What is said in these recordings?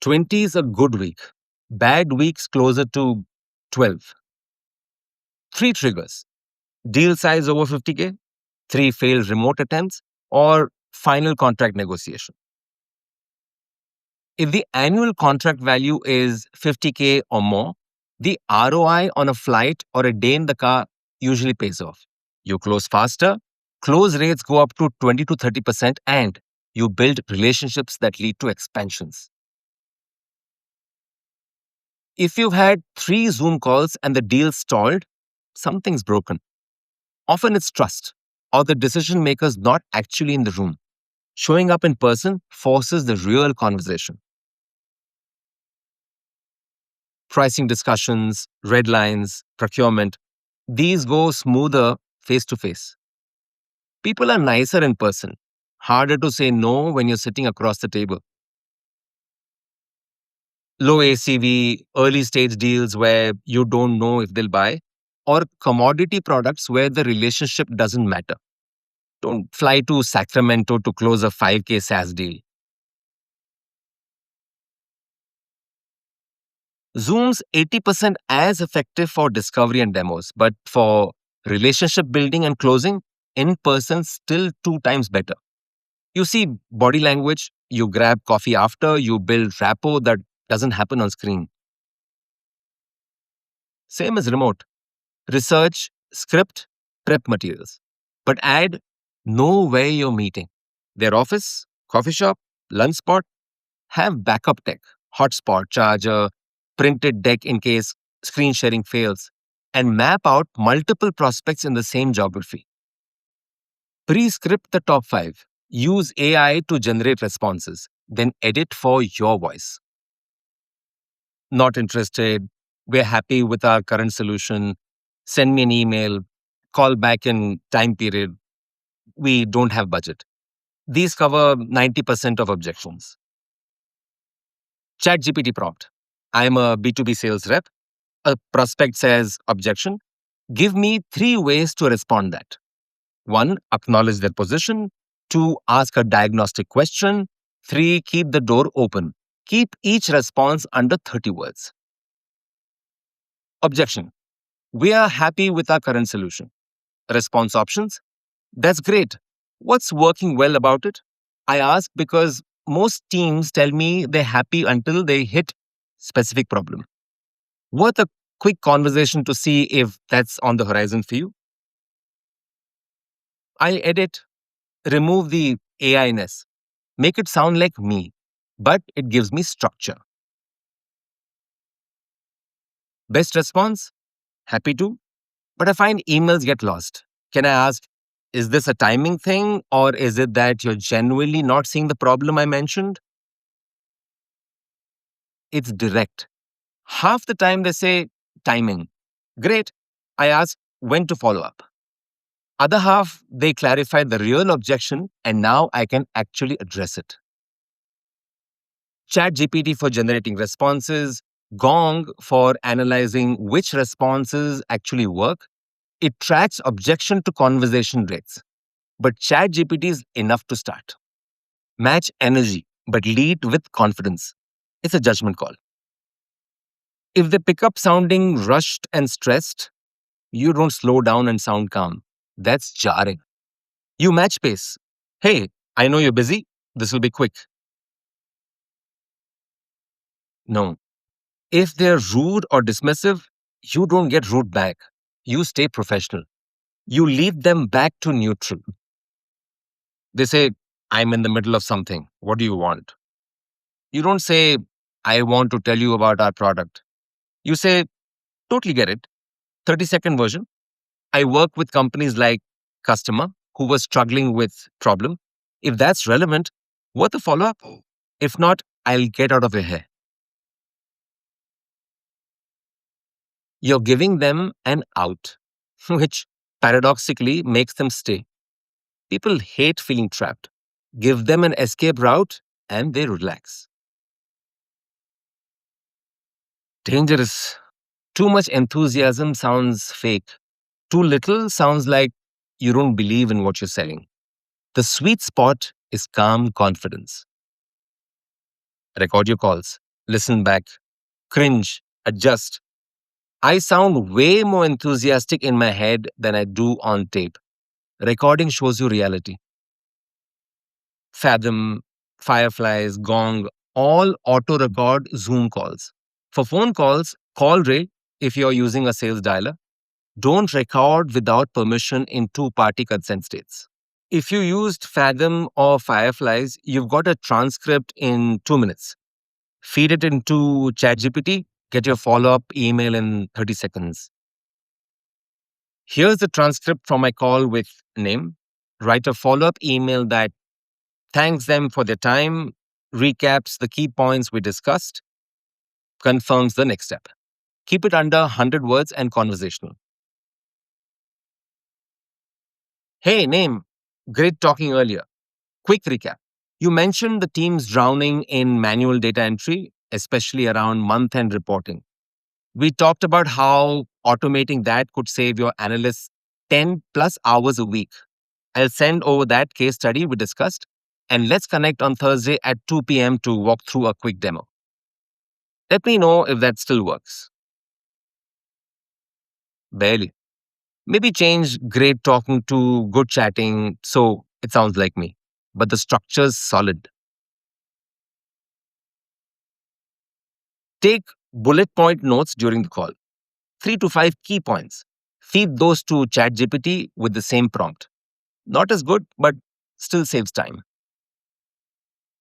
20 is a good week. Bad weeks closer to 12. Three triggers: deal size over 50K, three failed remote attempts, or final contract negotiation. If the annual contract value is 50K or more, the ROI on a flight or a day in the car usually pays off. You close faster, close rates go up to 20 to 30%, and you build relationships that lead to expansions. If you've had 3 Zoom calls and the deal stalled, something's broken. Often it's trust, or the decision maker's not actually in the room. Showing up in person forces the real conversation. Pricing discussions, red lines, procurement, these go smoother face to face. People are nicer in person. Harder to say no when you're sitting across the table. Low ACV, early stage deals where you don't know if they'll buy, or commodity products where the relationship doesn't matter. Don't fly to Sacramento to close a 5K SaaS deal. Zoom's 80% as effective for discovery and demos, but for relationship building and closing, in person still 2 times better. You see body language, you grab coffee after, you build rapport that doesn't happen on screen. Same as remote. Research, script, prep materials. But add know where you're meeting. Their office, coffee shop, lunch spot, have backup tech, hotspot, charger, printed deck in case screen sharing fails, and map out multiple prospects in the same geography. Pre-script the top 5. Use AI to generate responses, then edit for your voice. Not interested, we're happy with our current solution, send me an email, call back in time period, we don't have budget. These cover 90% of objections. ChatGPT prompt. I'm a B2B sales rep. A prospect says objection. Give me 3 ways to respond that. 1, acknowledge their position. 2, ask a diagnostic question. 3, keep the door open. Keep each response under 30 words. Objection. We are happy with our current solution. Response options. That's great. What's working well about it? I ask because most teams tell me they're happy until they hit specific problem. Worth a quick conversation to see if that's on the horizon for you. I edit, remove the AI-ness, make it sound like me, but it gives me structure. Best response? Happy to, but I find emails get lost. Can I ask, is this a timing thing, or is it that you're genuinely not seeing the problem I mentioned? It's direct. Half the time they say timing. Great. I ask when to follow up. Other half, they clarify the real objection and now I can actually address it. ChatGPT for generating responses, Gong for analyzing which responses actually work. It tracks objection to conversation rates. But ChatGPT is enough to start. Match energy, but lead with confidence. It's a judgment call. If they pick up sounding rushed and stressed, you don't slow down and sound calm. That's jarring. You match pace. Hey, I know you're busy. This will be quick. No. If they're rude or dismissive, you don't get rude back. You stay professional. You lead them back to neutral. They say, I'm in the middle of something. What do you want? You don't say, I want to tell you about our product. You say, totally get it. 30-second version. I work with companies like customer who was struggling with problem. If that's relevant, worth a follow-up. If not, I'll get out of your hair. You're giving them an out, which paradoxically makes them stay. People hate feeling trapped. Give them an escape route and they relax. Dangerous. Too much enthusiasm sounds fake. Too little sounds like you don't believe in what you're selling. The sweet spot is calm confidence. Record your calls. listen back, cringe, adjust. I sound way more enthusiastic in my head than I do on tape. Recording shows you reality. Fathom, Fireflies, Gong, all auto record Zoom calls. For phone calls, call rate if you're using a sales dialer. Don't record without permission in two party consent states. If you used Fathom or Fireflies, you've got a transcript in 2 minutes. Feed it into ChatGPT, get your follow up email in 30 seconds. Here's the transcript from my call with name. Write a follow up email that thanks them for their time, recaps the key points we discussed, confirms the next step. Keep it under 100 words and conversational. Hey, name, great talking earlier. Quick recap. You mentioned the team's drowning in manual data entry, especially around month end reporting. We talked about how automating that could save your analysts 10 plus hours a week. I'll send over that case study we discussed, and let's connect on Thursday at 2 p.m. to walk through a quick demo. Let me know if that still works. Barely. Maybe change great talking to good chatting so it sounds like me, but the structure's solid. Take bullet point notes during the call, 3 to 5 key points. Feed those to ChatGPT with the same prompt. Not as good, but still saves time.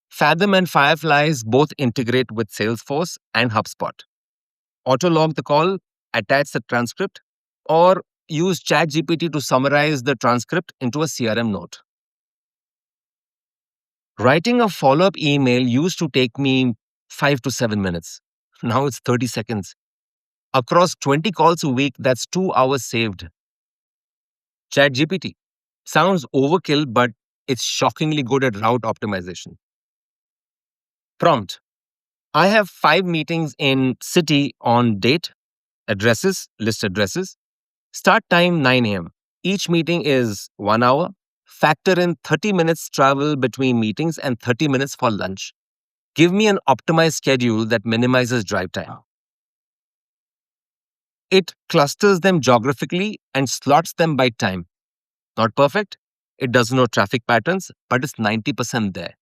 Fathom and Fireflies both integrate with Salesforce and HubSpot. Auto-log the call, attach the transcript, or use ChatGPT to summarize the transcript into a CRM note. Writing a follow-up email used to take me 5 to 7 minutes. Now it's 30 seconds. Across 20 calls a week, that's 2 hours saved. ChatGPT sounds overkill, but it's shockingly good at route optimization. Prompt. I have 5 meetings in city on date, addresses, list addresses. Start time 9 a.m. Each meeting is 1 hour. Factor in 30 minutes travel between meetings and 30 minutes for lunch. Give me an optimized schedule that minimizes drive time. It clusters them geographically and slots them by time. Not perfect. It doesn't know traffic patterns, but it's 90% there.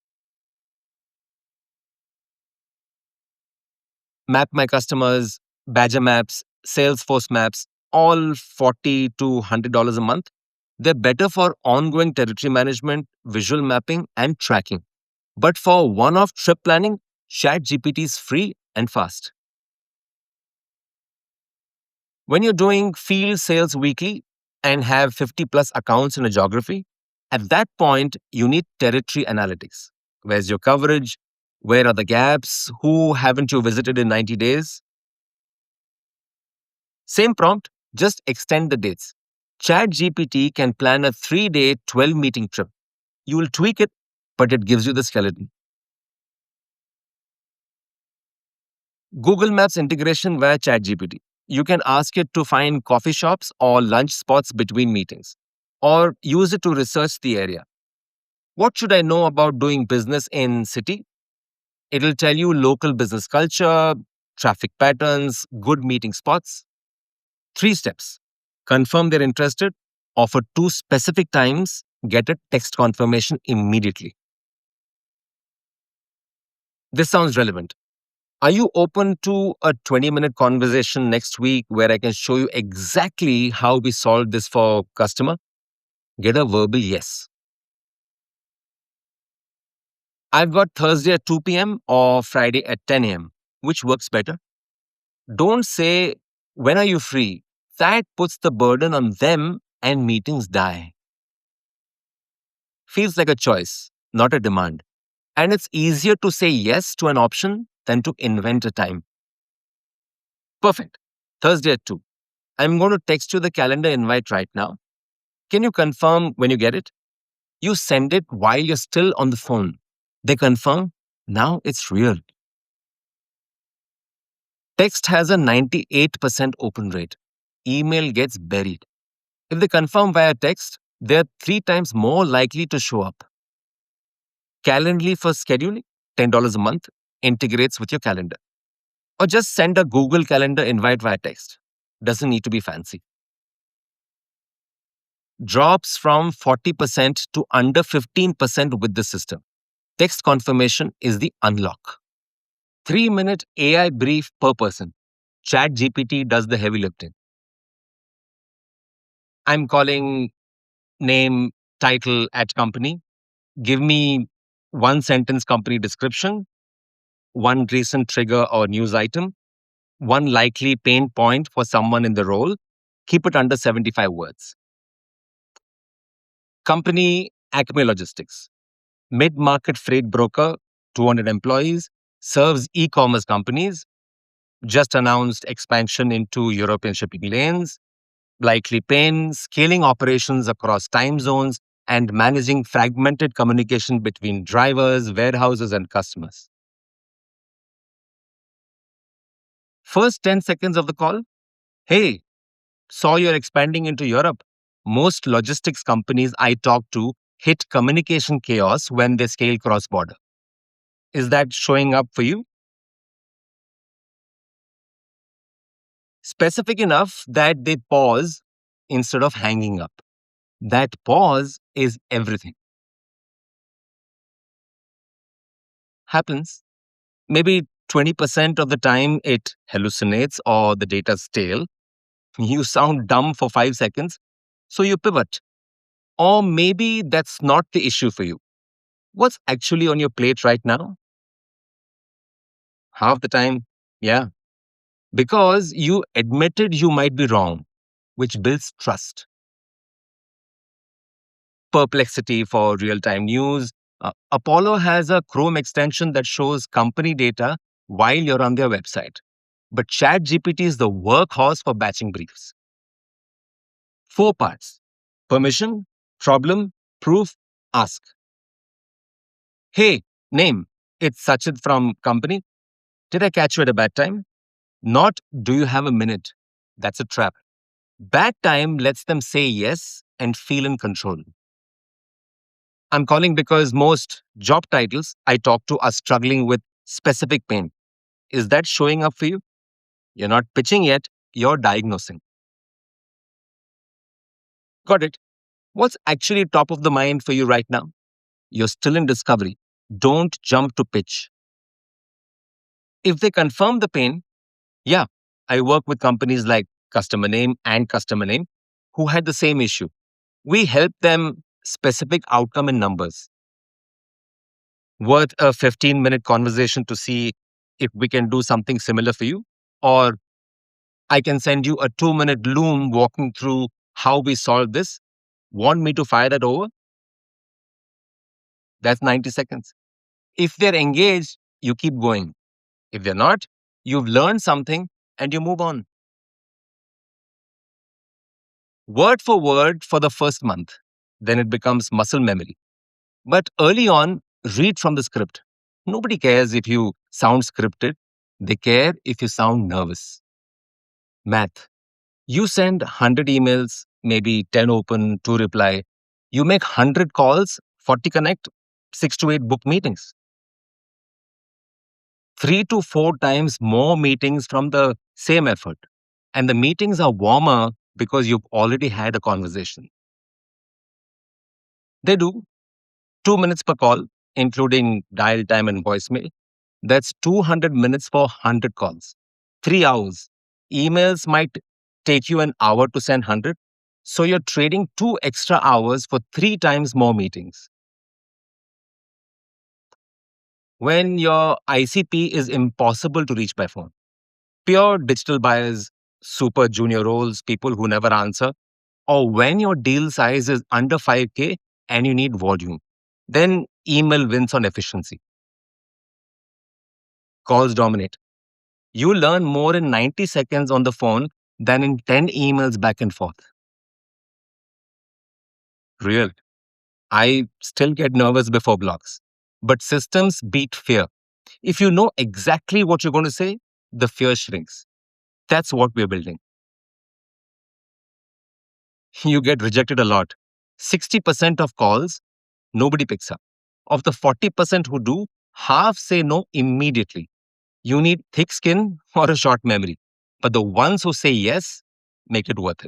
Map My Customers, Badger Maps, Salesforce Maps, all $40 to $100 a month. They're better for ongoing territory management, visual mapping, and tracking. But for one-off trip planning, ChatGPT is free and fast. When you're doing field sales weekly and have 50 plus accounts in a geography, at that point, you need territory analytics. Where's your coverage? Where are the gaps? Who haven't you visited in 90 days? Same prompt, just extend the dates. ChatGPT can plan a 3-day, 12-meeting trip. You will tweak it, but it gives you the skeleton. Google Maps integration via ChatGPT. You can ask it to find coffee shops or lunch spots between meetings, or use it to research the area. What should I know about doing business in city? It'll tell you local business culture, traffic patterns, good meeting spots. 3 steps. Confirm they're interested, offer 2 specific times, get a text confirmation immediately. This sounds relevant. Are you open to a 20-minute conversation next week where I can show you exactly how we solved this for customer? Get a verbal yes. I've got Thursday at 2 p.m. or Friday at 10 a.m. Which works better? Don't say, when are you free? That puts the burden on them and meetings die. Feels like a choice, not a demand. And it's easier to say yes to an option than to invent a time. Perfect. Thursday at 2. I'm going to text you the calendar invite right now. Can you confirm when you get it? You send it while you're still on the phone. They confirm. Now it's real. Text has a 98% open rate. Email gets buried. If they confirm via text, they're 3 times more likely to show up. Calendly for scheduling, $10 a month, integrates with your calendar. Or just send a Google Calendar invite via text. Doesn't need to be fancy. Drops from 40% to under 15% with the system. Text confirmation is the unlock. 3-minute AI brief per person. ChatGPT does the heavy lifting. I'm calling name, title at company. Give me one sentence company description, one recent trigger or news item, one likely pain point for someone in the role. Keep it under 75 words. Company Acme Logistics, mid market freight broker, 200 employees, serves e commerce companies, just announced expansion into European shipping lanes, likely pain, scaling operations across time zones, and managing fragmented communication between drivers, warehouses, and customers. First 10 seconds of the call, hey, saw you're expanding into Europe. Most logistics companies I talk to hit communication chaos when they scale cross border. Is that showing up for you? Specific enough that they pause instead of hanging up. That pause is everything. Happens. Maybe 20% of the time it hallucinates or the data's stale. You sound dumb for 5 seconds, so you pivot. Or maybe that's not the issue for you. What's actually on your plate right now? Half the time, yeah. Because you admitted you might be wrong, which builds trust. Perplexity for real time news. Apollo has a Chrome extension that shows company data while you're on their website. But ChatGPT is the workhorse for batching briefs. 4 parts: permission, problem, proof, ask. Hey, name. It's Sachit from company. Did I catch you at a bad time? Not, do you have a minute? That's a trap. Bad time lets them say yes and feel in control. I'm calling because most job titles I talk to are struggling with specific pain. Is that showing up for you? You're not pitching yet, you're diagnosing. Got it. What's actually top of the mind for you right now? You're still in discovery. Don't jump to pitch. If they confirm the pain, yeah, I work with companies like Customer Name and Customer Name who had the same issue. We help them specific outcome in numbers. Worth a 15-minute conversation to see if we can do something similar for you. Or I can send you a 2-minute Loom walking through how we solve this. Want me to fire that over? That's 90 seconds. If they're engaged, you keep going. If they're not, you've learned something and you move on. Word for the first month. Then it becomes muscle memory. But early on, read from the script. Nobody cares if you sound scripted. They care if you sound nervous. Math. You send 100 emails, maybe 10 open, 2 reply. You make 100 calls, 40 connect, 6 to 8 book meetings. 3 to 4 times more meetings from the same effort. And the meetings are warmer because you've already had a conversation. They do 2 minutes per call, including dial time and voicemail. That's 200 minutes for 100 calls. 3 hours. Emails might take you an hour to send 100. So you're trading 2 extra hours for 3 times more meetings. When your ICP is impossible to reach by phone. Pure digital buyers, super junior roles, people who never answer, or when your deal size is under 5K and you need volume, then email wins on efficiency. Calls dominate. You learn more in 90 seconds on the phone than in 10 emails back and forth. Real. I still get nervous before blogs. But systems beat fear. If you know exactly what you're going to say, the fear shrinks. That's what we're building. You get rejected a lot. 60% of calls, nobody picks up. Of the 40% who do, half say no immediately. You need thick skin or a short memory. But the ones who say yes make it worth it.